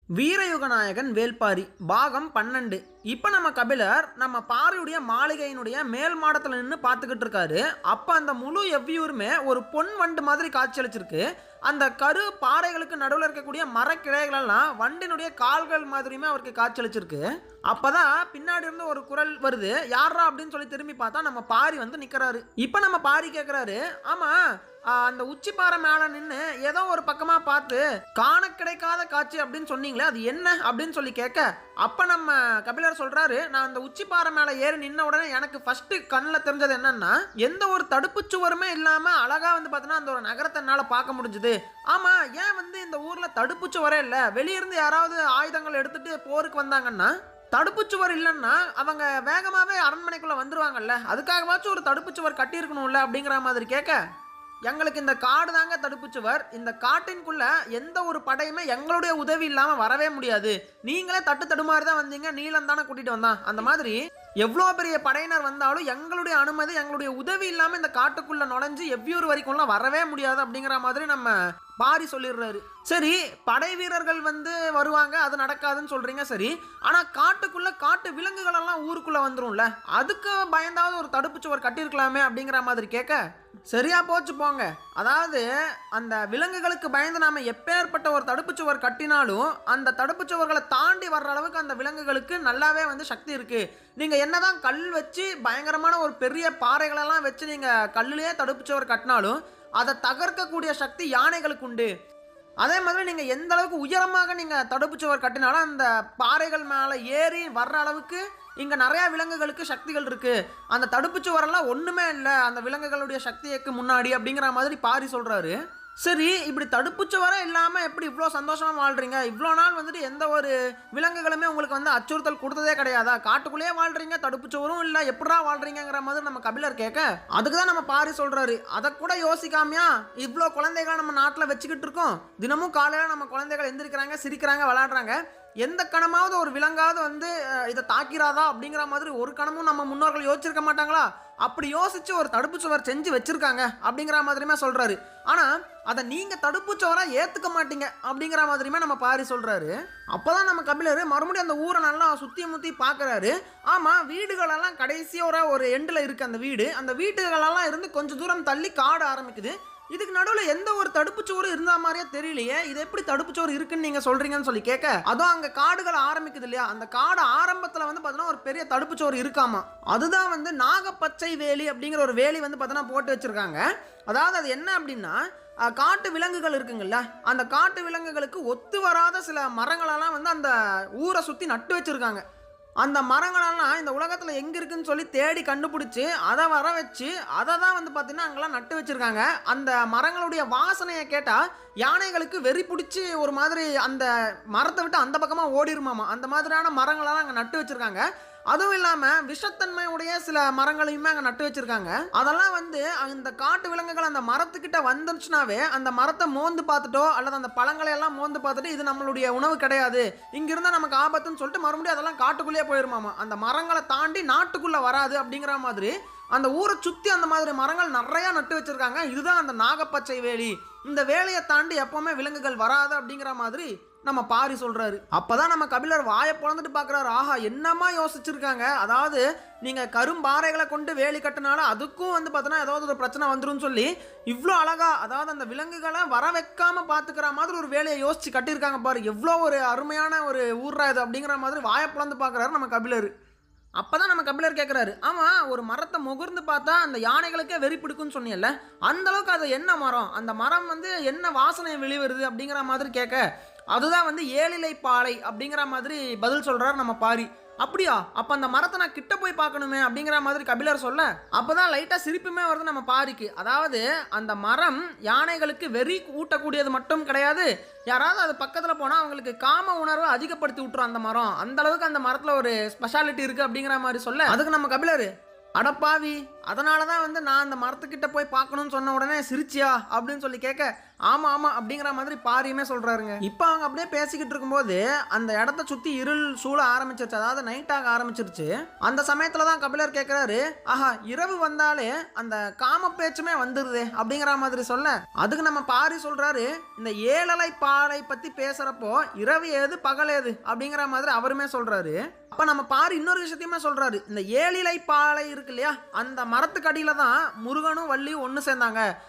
வீரயுகநாயகன் வேல்பாரி பாகம் 12. இப்போ நம்ம கபிலர் நம்ம பாரியுடைய மாளிகையினுடைய மேல் மாடத்தில் நின்று பார்த்துக்கிட்டு இருக்காரு. அப்போ அந்த முழு எவ்வியூருமே ஒரு பொன் வண்டு மாதிரி காட்சியளிச்சிருக்கு. அந்த கரு பாறைகளுக்கு நடுவில் இருக்கக்கூடிய மரக்கிளைகளெல்லாம் வண்டினுடைய கால்கள் மாதிரியுமே அவருக்கு காட்சியளிச்சிருக்கு. அப்போதான் பின்னாடி இருந்து ஒரு குரல் வருது, யாரா அப்படின்னு சொல்லி திரும்பி பார்த்தா நம்ம பாரி வந்து நிற்கிறாரு. இப்போ நம்ம பாரி கேட்குறாரு, ஆமாம் அந்த உச்சி பாறை மேலே நின்று ஏதோ ஒரு பக்கமாக பார்த்து காண கிடைக்காத காட்சி அப்படின்னு சொன்னீங்களே, அது என்ன அப்படின்னு சொல்லி கேட்க, அப்போ நம்ம கபிலர் சொல்கிறாரு, நான் அந்த உச்சி பாறை மேலே ஏறி நின்ன உடனே எனக்கு ஃபஸ்ட்டு கண்ணில் தெரிஞ்சது என்னன்னா, எந்த ஒரு தடுப்பு சுவருமே இல்லாமல் அழகாக வந்து பார்த்தீங்கன்னா அந்த ஒரு நகரத்தை என்னால் பார்க்க முடிஞ்சுது. ஆமாம், ஏன் வந்து இந்த ஊரில் தடுப்பு சுவரே இல்லை, வெளியிருந்து யாராவது ஆயுதங்கள் எடுத்துகிட்டு போருக்கு வந்தாங்கன்னா தடுப்புச்சுவர் இல்லைன்னா அவங்க வேகமாகவே அரண்மனைக்குள்ளே வந்துடுவாங்கல்ல, அதுக்காகவாச்சும் ஒரு தடுப்புச்சுவர் கட்டியிருக்கணும்ல அப்படிங்கிற மாதிரி கேட்க, எங்களுக்கு இந்த காடு தாங்க தடுப்புச்சுவர், இந்த காட்டின்குள்ள எந்த ஒரு படையுமே எங்களுடைய உதவி இல்லாமல் வரவே முடியாது, நீங்களே தடுமாறி தான் வந்தீங்க, நீளம் தானே கூட்டிகிட்டு வந்தான், அந்த மாதிரி எவ்வளோ பெரிய படையினர் வந்தாலும் எங்களுடைய அனுமதி எங்களுடைய உதவி இல்லாமல் இந்த காட்டுக்குள்ளே நுழைஞ்சு எவ்வியூர் வரைக்கும்லாம் வரவே முடியாது அப்படிங்கிற மாதிரி நம்ம பாரி சொல்லிடுறாரு. சரி, படை வீரர்கள் வந்து வருவாங்க, அது நடக்காதுன்னு சொல்கிறீங்க, சரி, ஆனால் காட்டுக்குள்ளே காட்டு விலங்குகளெல்லாம் ஊருக்குள்ளே வந்துடும்ல, அதுக்கு பயந்தாவது ஒரு தடுப்புச்சுவர் கட்டியிருக்கலாமே அப்படிங்கிற மாதிரி கேட்க, சரியா போச்சு போங்க, அதாவது அந்த விலங்குகளுக்கு பயந்து நாம எப்பேற்பட்ட ஒரு தடுப்புச்சுவர் கட்டினாலும் அந்த தடுப்புச்சுவர்களை தாண்டி வர்ற அளவுக்கு அந்த விலங்குகளுக்கு நல்லாவே வந்து சக்தி இருக்கு. நீங்க என்னதான் கல் வச்சு பயங்கரமான ஒரு பெரிய பாறைகளெல்லாம் வச்சு நீங்க கல்லுலேயே தடுப்புச்சுவர் கட்டினாலும் அதை தகர்க்கக்கூடிய சக்தி யானைகளுக்கு உண்டு. அதே மாதிரி நீங்கள் எந்த அளவுக்கு உயரமாக நீங்கள் தடுப்புச்சுவர் கட்டினாலும் அந்த பாறைகள் மேலே ஏறி வர்ற அளவுக்கு இங்கே நிறையா விலங்குகளுக்கு சக்திகள் இருக்குது. அந்த தடுப்புச்சுவரெல்லாம் ஒன்றுமே இல்லை அந்த விலங்குகளுடைய சக்திக்கு முன்னாடி அப்படிங்கிற மாதிரி பாரி சொல்கிறாரு. சரி, இப்படி தடுப்புச்சுவரே இல்லாமல் எப்படி இவ்வளோ சந்தோஷமாக வாழ்கிறீங்க, இவ்வளோ நாள் வந்துட்டு எந்த ஒரு விலங்குகளுமே உங்களுக்கு வந்து அச்சுறுத்தல் கொடுத்ததே கிடையாதா, காட்டுக்குள்ளேயே வாழ்கிறீங்க, தடுப்புச்சுவரும் இல்லை, எப்படா வாழ்கிறீங்கிற மாதிரி நம்ம கபிலர் கேட்க, அதுக்கு தான் நம்ம பாரி சொல்கிறாரு, அதை கூட யோசிக்காமையா இவ்வளோ குழந்தைகளை நம்ம நாட்டில் வச்சுக்கிட்டு இருக்கோம், தினமும் காலையில் நம்ம குழந்தைகள் எந்திரிக்கிறாங்க, சிரிக்கிறாங்க, விளையாடுறாங்க, எந்த கணமாவது ஒரு விலங்காவது வந்து இதை தாக்கிறாதா அப்படிங்கிற மாதிரி ஒரு கணமும் நம்ம முன்னோர்கள் யோசிச்சிருக்க மாட்டாங்களா, அப்படி யோசிச்சு ஒரு தடுப்புச்சுவர் செஞ்சு வச்சிருக்காங்க அப்படிங்கிற மாதிரியுமே சொல்றாரு. ஆனா அதை நீங்க தடுப்புச்சுவரா ஏத்துக்க மாட்டீங்க அப்படிங்கிற மாதிரியுமே நம்ம பாரி சொல்றாரு. அப்பதான் நம்ம கபிலர் மறுபடியும் அந்த ஊரை நல்லா சுத்தி முத்தி பாக்குறாரு. ஆமா, வீடுகளெல்லாம் கடைசியோட ஒரு எண்டில் இருக்கு அந்த வீடு, அந்த வீட்டுகளெல்லாம் இருந்து கொஞ்சம் தூரம் தள்ளி காடு ஆரம்பிக்குது. இதுக்கு நடுவில் எந்த ஒரு தடுப்புச்சுவரும் இருந்த மாதிரியே தெரியலையே, இது எப்படி தடுப்புச்சுவர் இருக்குன்னு நீங்க சொல்றீங்கன்னு சொல்லி கேட்க, அதுவும் அங்க காடுகள் ஆரம்பிக்குது இல்லையா, அந்த காடு ஆரம்பத்தில் வந்து பார்த்தீங்கன்னா ஒரு பெரிய தடுப்புச்சுவர் இருக்காமா, அதுதான் வந்து நாகப்பச்சை வேலி அப்படிங்கிற ஒரு வேலி வந்து பார்த்தீங்கன்னா போட்டு வச்சிருக்காங்க. அதாவது அது என்ன அப்படின்னா, காட்டு விலங்குகள் இருக்குங்கல்ல, அந்த காட்டு விலங்குகளுக்கு ஒத்து வராத சில மரங்களெல்லாம் வந்து அந்த ஊரை சுற்றி நட்டு வச்சிருக்காங்க. அந்த மரங்களெல்லாம் இந்த உலகத்தில் எங்கே இருக்குன்னு சொல்லி தேடி கண்டுபிடிச்சி அதை வர வச்சு அதை தான் வந்து பார்த்திங்கன்னா அங்கெல்லாம் நட்டு வச்சுருக்காங்க. அந்த மரங்களுடைய வாசனையை கேட்டால் யானைகளுக்கு வெறி பிடிச்சி ஒரு மாதிரி அந்த மரத்தை விட்டு அந்த பக்கமாக ஓடிருமாமா, அந்த மாதிரியான மரங்களெல்லாம் அங்கே நட்டு வச்சுருக்காங்க. அதுவும் இல்லாமல் விஷத்தன்மையுடைய சில மரங்களையுமே அங்கே நட்டு வச்சுருக்காங்க. அதெல்லாம் வந்து அந்த காட்டு விலங்குகள் அந்த மரத்துக்கிட்ட வந்துருச்சுனாவே அந்த மரத்தை மோந்து பார்த்துட்டோ அல்லது அந்த பழங்களை எல்லாம் மோந்து பார்த்துட்டு இது நம்மளுடைய உணவு கிடையாது, இங்கிருந்தால் நமக்கு ஆபத்துன்னு சொல்லிட்டு மறுபடியும் அதெல்லாம் காட்டுக்குள்ளேயே போயிருமாமா, அந்த மரங்களை தாண்டி நாட்டுக்குள்ளே வராது அப்படிங்கிற மாதிரி அந்த ஊரை சுற்றி அந்த மாதிரி மரங்கள் நிறையா நட்டு வச்சுருக்காங்க. இதுதான் அந்த நாகப்பச்சை வேலி, இந்த வேலையை தாண்டி எப்போவுமே விலங்குகள் வராது அப்படிங்கிற மாதிரி நம்ம பாரி சொல்றாரு. அப்பதான் நம்ம கபிலர் வாயை பொழந்துட்டு பார்க்குறாரு, ஆஹா என்னமா யோசிச்சிருக்காங்க, அதாவது நீங்கள் கரும்பாறைகளை கொண்டு வேலி கட்டினாலும் அதுக்கும் வந்து பார்த்தோன்னா ஏதாவது ஒரு பிரச்சனை வந்துடும் சொல்லி இவ்வளோ அழகா, அதாவது அந்த விலங்குகளை வர வைக்காம பார்த்துக்கிற மாதிரி ஒரு வேலையை யோசிச்சு கட்டியிருக்காங்க பாரு, எவ்வளோ ஒரு அருமையான ஒரு ஊர்ரா இது அப்படிங்கிற மாதிரி வாயை பொழந்து பார்க்குறாரு நம்ம கபிலர். அப்பதான் நம்ம கபிலர் கேட்குறாரு, ஆமாம் ஒரு மரத்தை முகர்ந்து பார்த்தா அந்த யானைகளுக்கே வெறி பிடிக்கும்னு சொன்னீங்கல்ல, அந்த அளவுக்கு அது என்ன மரம், அந்த மரம் வந்து என்ன வாசனை வெளிவருது அப்படிங்கிற மாதிரி கேட்க, அதுதான் வந்து ஏழிலை பாலை அப்படிங்கிற மாதிரி பதில் சொல்கிறார் நம்ம பாரி. அப்படியா, அப்போ அந்த மரத்தை நான் கிட்ட போய் பார்க்கணுமே அப்படிங்கிற மாதிரி கபிலர் சொல்ல, அப்போதான் லைட்டாக சிரிப்புமே வருது நம்ம பாரிக்கு. அதாவது அந்த மரம் யானைகளுக்கு வெறி ஊட்டக்கூடியது மட்டும் கிடையாது, யாராவது அது பக்கத்தில் போனால் அவங்களுக்கு காம உணர்வை அதிகப்படுத்தி விட்டுரும் அந்த மரம், அந்த அளவுக்கு அந்த மரத்தில் ஒரு ஸ்பெஷாலிட்டி இருக்குது அப்படிங்கிற மாதிரி சொல்ல, அதுக்கு நம்ம கபிலர், அடப்பாவி அதனால தான் வந்து நான் அந்த மரத்துக்கிட்ட போய் பார்க்கணும்னு சொன்ன உடனே சிரிச்சியா அப்படின்னு சொல்லி கேட்க, ஆமாம் ஆமாம் அப்படிங்கிற மாதிரி பாரியுமே சொல்கிறாருங்க. இப்போ அவங்க அப்படியே பேசிக்கிட்டு இருக்கும்போது அந்த இடத்த சுற்றி இருள் சூழ ஆரம்பிச்சிருச்சு, அதாவது நைட் ஆக ஆரம்பிச்சிருச்சு. அந்த சமயத்தில் தான் கபிலர் கேட்குறாரு, ஆஹா இரவு வந்தாலே அந்த காம பேச்சுமே வந்துடுது அப்படிங்கிற மாதிரி சொல்ல, அதுக்கு நம்ம பாரி சொல்கிறாரு, இந்த ஏழலை பாலை பற்றி பேசுகிறப்போ இரவு ஏது பகல் ஏது அப்படிங்கிற மாதிரி அவருமே சொல்கிறாரு. அப்போ நம்ம பாரி இன்னொரு விஷயத்தையுமே சொல்கிறாரு, இந்த ஏழிலை பாலை இருக்கு இல்லையா, அந்த மரத்துக்கடியில் தான் முருகனும் வள்ளியும் ஒன்று சேர்ந்தாங்க.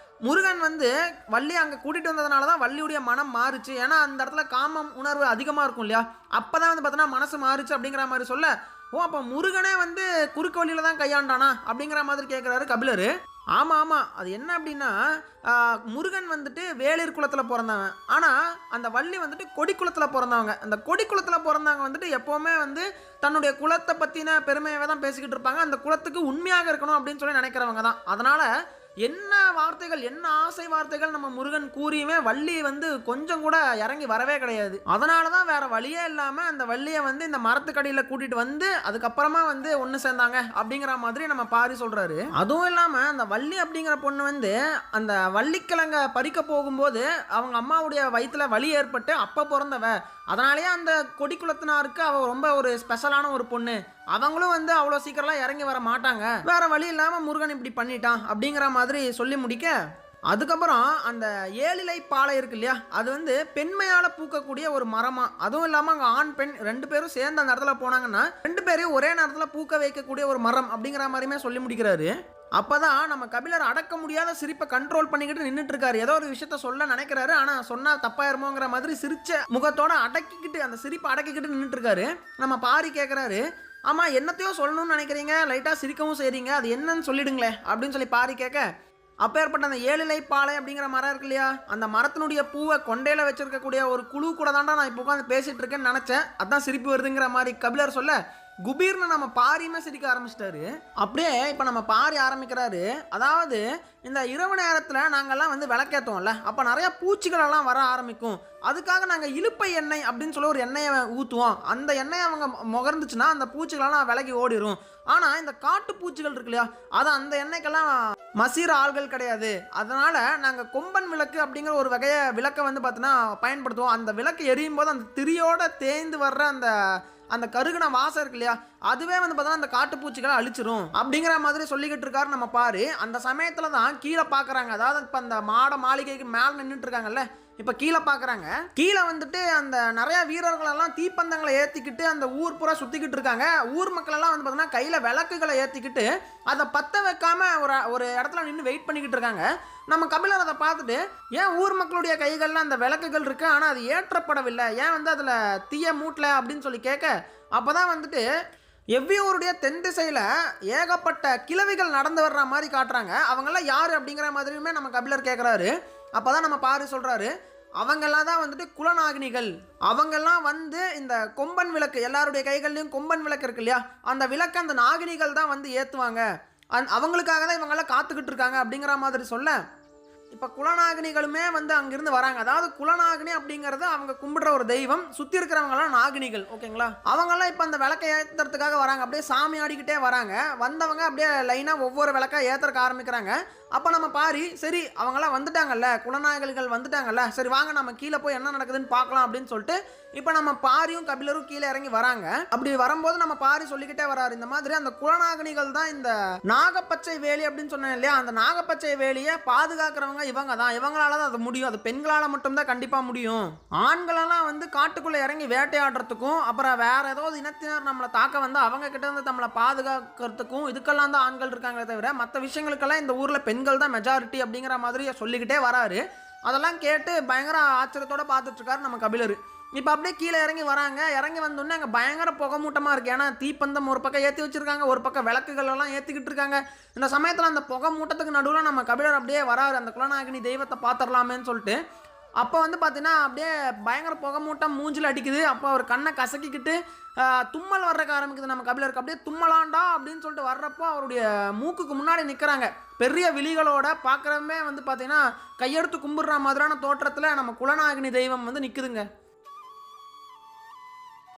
முருகன் வந்து வள்ளி அங்கே கூட்டிகிட்டு வந்ததுனால தான் வள்ளியுடைய மனம் மாறுச்சு. ஏன்னா அந்த இடத்துல காமம் உணர்வு அதிகமாக இருக்கும் இல்லையா, அப்போ தான் வந்து பார்த்தோன்னா மனசு மாறுச்சு அப்படிங்கிற மாதிரி சொல்ல, ஓ அப்போ முருகனே வந்து குறுக்கு வழியில் தான் கையாண்டானா அப்படிங்கிற மாதிரி கேட்குறாரு கபிலர். ஆமாம் ஆமாம், அது என்ன அப்படின்னா முருகன் வந்துட்டு வேளிர் குலத்தில் பிறந்தவன், ஆனால் அந்த வள்ளி வந்துட்டு கொடி குலத்தில் பிறந்தவங்க. அந்த கொடி குலத்தில் பிறந்தவங்க வந்துட்டு எப்போவுமே வந்து தன்னுடைய குலத்தை பற்றின பெருமையாகவே தான் பேசிக்கிட்டு இருப்பாங்க. அந்த குலத்துக்கு உண்மையாக இருக்கணும் அப்படின்னு சொல்லி நினைக்கிறவங்க தான். அதனால் என்ன வார்த்தைகள், என்ன ஆசை வார்த்தைகள் நம்ம முருகன் கூறியுமே வள்ளி வந்து கொஞ்சம் கூட இறங்கி வரவே கிடையாது. அதனால தான் வேற வழியே இல்லாமல் அந்த வள்ளியை வந்து இந்த மரத்துக்கடியில் கூட்டிகிட்டு வந்து அதுக்கப்புறமா வந்து ஒன்று சேர்ந்தாங்க அப்படிங்கிற மாதிரி நம்ம பாரி சொல்கிறாரு. அதுவும் இல்லாமல் அந்த வள்ளி அப்படிங்கிற பொண்ணு வந்து அந்த வள்ளிக்கிழங்க பறிக்க போகும்போது அவங்க அம்மாவுடைய வயிற்றில் வலி ஏற்பட்டு அப்போ பிறந்தவ. அதனாலேயே அந்த கொடி குலத்தினாருக்கு அவள் ரொம்ப ஒரு ஸ்பெஷலான ஒரு பொண்ணு. அவங்களும் வந்து அவ்வளோ சீக்கிரம்லாம் இறங்கி வர மாட்டாங்க, வேற வழி இல்லாமல் முருகன் இப்படி பண்ணிட்டான் அப்படிங்கிற மாதிரி சொல்லி முடிக்க, அதுக்கப்புறம் அந்த ஏழிலை பாலை இருக்கு இல்லையா, அது வந்து பெண்மையால் பூக்கக்கூடிய ஒரு மரமா. அதுவும் இல்லாமல் அங்கே ஆண் பெண் 2 பேரும் சேர்ந்து அந்த இடத்துல போனாங்கன்னா 2 பேரையும் ஒரே நேரத்தில் பூக்க வைக்கக்கூடிய ஒரு மரம் அப்படிங்கிற மாதிரியுமே சொல்லி முடிக்கிறாரு. அப்பதான் நம்ம கபிலர் அடக்க முடியாத சிரிப்பை கண்ட்ரோல் பண்ணிக்கிட்டு நின்றுட்டு இருக்காரு. ஏதோ ஒரு விஷயத்த சொல்ல நினைக்கிறாரு, ஆனால் சொன்னால் தப்பாயிருமோங்கிற மாதிரி சிரிச்ச முகத்தோட அடக்கிக்கிட்டு அந்த சிரிப்பை அடக்கிக்கிட்டு நின்றுட்டு இருக்காரு. நம்ம பாரி கேட்குறாரு, ஆமாம் என்னத்தையோ சொல்லணும்னு நினைக்கிறீங்க, லைட்டாக சிரிக்கவும் செய்கிறீங்க, அது என்னன்னு சொல்லிடுங்களே அப்படின்னு சொல்லி பாரி கேட்க, அப்பேற்பட்ட அந்த ஏழிலை பாலை அப்படிங்கிற மரம் இருக்கு இல்லையா, அந்த மரத்தினுடைய பூவை கொண்டையில் வச்சிருக்கக்கூடிய ஒரு குழு கூட தாண்டா நான் இப்போ உட்காந்து பேசிகிட்டு இருக்கேன்னு நினச்சேன், அதான் சிரிப்பு வருதுங்கிற மாதிரி கபிலர் சொல்ல, குபீர்னு நம்ம பாரியுமே சிரிக்க ஆரம்பிச்சிட்டாரு. அப்படியே இப்போ நம்ம பாரி ஆரம்பிக்கிறாரு, அதாவது இந்த இரவு நேரத்தில் நாங்கள்லாம் வந்து விளக்கேற்றுவோம்ல, அப்போ நிறையா பூச்சிகளெல்லாம் வர ஆரம்பிக்கும். அதுக்காக நாங்கள் இலுப்பை எண்ணெய் அப்படின்னு சொல்லி ஒரு எண்ணெயை ஊற்றுவோம். அந்த எண்ணெயை அவங்க முகர்ந்துச்சுன்னா அந்த பூச்சிகளெல்லாம் விலகி ஓடிடும். ஆனால் இந்த காட்டு பூச்சிகள் இருக்கு இல்லையா, அது அந்த எண்ணெய்க்கெல்லாம் மசீர ஆள்கள் கிடையாது. அதனால் நாங்கள் கொம்பன் விளக்கு அப்படிங்கிற ஒரு வகையை விளக்கை வந்து பார்த்தோன்னா பயன்படுத்துவோம். அந்த விளக்கு எரியும் போது அந்த திரியோட தேய்ந்து வர்ற அந்த கருகுன வாசம் இருக்கு இல்லையா, அதுவே வந்து பார்த்தோன்னா அந்த காட்டுப்பூச்சிகளை அழிச்சிரும் அப்படிங்கிற மாதிரி சொல்லிக்கிட்டு இருக்காரு நம்ம பாரு. அந்த சமயத்தில் தான் கீழே பார்க்குறாங்க, அதாவது இப்போ அந்த மாளிகைக்கு மேலே நின்றுட்டு இருக்காங்கல்ல, இப்போ கீழே பார்க்குறாங்க. கீழே வந்துட்டு அந்த நிறையா வீரர்களெல்லாம் தீப்பந்தங்களை ஏற்றிக்கிட்டு அந்த ஊர் பூரா சுற்றிக்கிட்டு இருக்காங்க. ஊர் மக்களெல்லாம் வந்து பார்த்தோன்னா கையில் விளக்குகளை ஏற்றிக்கிட்டு அதை பற்ற வைக்காம ஒரு இடத்துல நின்று வெயிட் பண்ணிக்கிட்டு இருக்காங்க. நம்ம கபிலர் அதை பார்த்துட்டு, ஏன் ஊர் மக்களுடைய கைகளில் அந்த விளக்குகள் இருக்குது ஆனால் அது ஏற்றப்படவில்லை, ஏன் வந்து அதில் தீய மூட்டலை அப்படின்னு சொல்லி கேட்க, அப்போ தான் வந்துட்டு எவ்வியூருடைய தென் திசையில் ஏகப்பட்ட கிழவிகள் நடந்து வர்ற மாதிரி காட்டுறாங்க. அவங்கெல்லாம் யார் அப்படிங்கிற மாதிரியுமே நம்ம கபிலர் கேட்குறாரு. அப்போ தான் நம்ம பாரு சொல்கிறாரு, அவங்கெல்லாம் தான் வந்துட்டு குலநாகினிகள். அவங்கெல்லாம் வந்து இந்த கொம்பன் விளக்கு, எல்லாருடைய கைகள்லையும் கொம்பன் விளக்கு இருக்கு இல்லையா, அந்த விளக்கு அந்த நாகினிகள் தான் வந்து ஏற்றுவாங்க. அவங்களுக்காக தான் இவங்கெல்லாம் காத்துக்கிட்டு இருக்காங்க அப்படிங்கிற மாதிரி சொல்ல, இப்போ குலநாகினிகளுமே வந்து அங்கிருந்து வராங்க. அதாவது குலநாகினி அப்படிங்கிறது அவங்க கும்பிடுற ஒரு தெய்வம், சுற்றி இருக்கிறவங்கலாம் நாகினிகள். ஓகேங்களா, அவங்கெல்லாம் இப்போ அந்த விளக்கை ஏற்றுறதுக்காக வராங்க. அப்படியே சாமி ஆடிக்கிட்டே வராங்க. வந்தவங்க அப்படியே லைனாக ஒவ்வொரு விளக்கா ஏற்றுறக்க ஆரம்பிக்கிறாங்க. அப்போ நம்ம பாரி, சரி அவங்களாம் வந்துட்டாங்கல்ல, குலநாயகர்கள் வந்துட்டாங்கல்ல, சரி வாங்க நம்ம கீழே போய் என்ன நடக்குதுன்னு பார்க்கலாம் அப்படின்னு சொல்லிட்டு இப்போ நம்ம பாரியும் கபிலரும் கீழே இறங்கி வராங்க. அப்படி வரும்போது நம்ம பாரி சொல்லிக்கிட்டே வராரு, இந்த மாதிரி அந்த குலநாகினிகள் தான் இந்த நாகப்பச்சை வேலி அப்படின்னு சொன்னேன் இல்லையா, அந்த நாகப்பச்சை வேலியை பாதுகாக்கிறவங்க இவங்க தான். இவங்களால தான் அது முடியும், அது பெண்களால் மட்டும்தான் கண்டிப்பாக முடியும். ஆண்களெல்லாம் வந்து காட்டுக்குள்ளே இறங்கி வேட்டையாடுறதுக்கும் அப்புறம் வேற ஏதாவது இனத்தினர் நம்மளை தாக்க வந்து அவங்க கிட்ட இருந்து நம்மளை பாதுகாக்கிறதுக்கும் இதுக்கெல்லாம் தான் ஆண்கள் இருக்காங்களே தவிர மற்ற விஷயங்களுக்கெல்லாம் இந்த ஊரில் பெண்கள் தான் மெஜாரிட்டி அப்படிங்கிற மாதிரி சொல்லிக்கிட்டே வராரு. அதெல்லாம் கேட்டு பயங்கர ஆச்சரியத்தோட பார்த்துட்டு இருக்காரு நம்ம கபிலர். இப்போ அப்படியே கீழே இறங்கி வராங்க. இறங்கி வந்தோடனே அங்கே பயங்கர புகை மூட்டமாக இருக்குது. ஏன்னா தீப்பந்தம் ஒரு பக்கம் ஏற்றி வச்சுருக்காங்க, ஒரு பக்கம் விளக்குகள் எல்லாம் ஏற்றிக்கிட்டு இருக்காங்க. இந்த சமயத்தில் அந்த புகை மூட்டத்துக்கு நடுவில் நம்ம கபிலர் அப்படியே வராரு, அந்த குலநாயகினி தெய்வத்தை பார்த்துடலாமேன்னு சொல்லிட்டு. அப்போ வந்து பார்த்தீங்கன்னா அப்படியே பயங்கர புகை மூட்டம் மூஞ்சில் அடிக்குது. அப்போ அவர் கண்ணை கசக்கிக்கிட்டு தும்மல் வர்றக்க ஆரம்பிக்குது நம்ம கபிலருக்கு. அப்படியே தும்மலாண்டா அப்படின்னு சொல்லிட்டு வர்றப்போ அவருடைய மூக்குக்கு முன்னாடி நிற்கிறாங்க பெரிய விழிகளோட. பார்க்குறமே வந்து பார்த்தீங்கன்னா கையெடுத்து கும்பிடுற மாதிரியான தோற்றத்தில் நம்ம குலநாயகினி தெய்வம் வந்து நிற்குதுங்க.